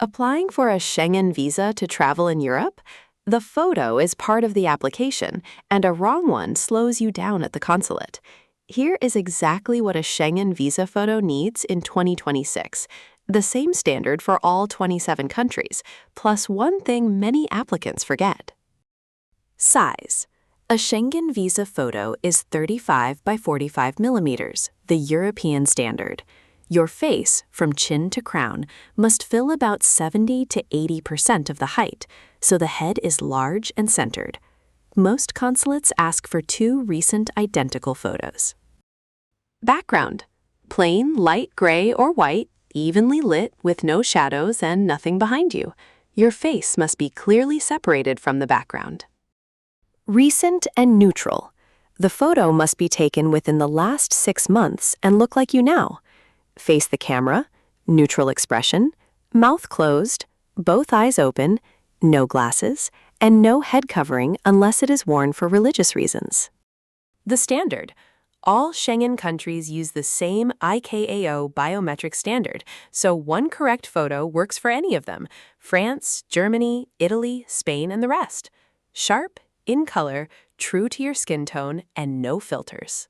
Applying for a Schengen visa to travel in Europe? The photo is part of the application, and a wrong one slows you down at the consulate. Here is exactly what a Schengen visa photo needs in 2026. The same standard for all 27 countries, plus one thing many applicants forget. Size. A Schengen visa photo is 35 by 45 millimeters, the European standard. Your face, from chin to crown, must fill about 70 to 80% of the height, so the head is large and centered. Most consulates ask for 2 recent identical photos. Background. Plain light gray or white, evenly lit with no shadows and nothing behind you. Your face must be clearly separated from the background. Recent and neutral. The photo must be taken within the last 6 months and look like you now. Face the camera, neutral expression, mouth closed, both eyes open, no glasses, and no head covering unless it is worn for religious reasons. The standard. All Schengen countries use the same Icao biometric standard, so one correct photo works for any of them: France, Germany, Italy, Spain, and the rest. Sharp, in color, true to your skin tone, and no filters.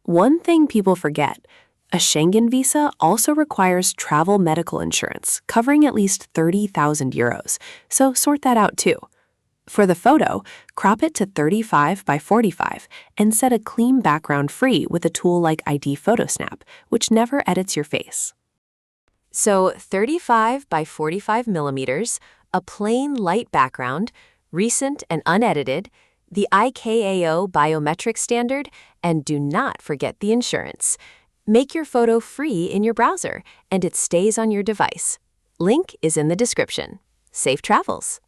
One thing people forget: a Schengen visa also requires travel medical insurance, covering at least 30,000 euros, so sort that out too. For the photo, crop it to 35 by 45 and set a clean background free with a tool like IDPhotoSnap, which never edits your face. So 35 by 45 millimeters, a plain light background, recent and unedited, the Icao biometric standard, and do not forget the insurance. Make your photo free in your browser, and it stays on your device. Link is in the description. Safe travels!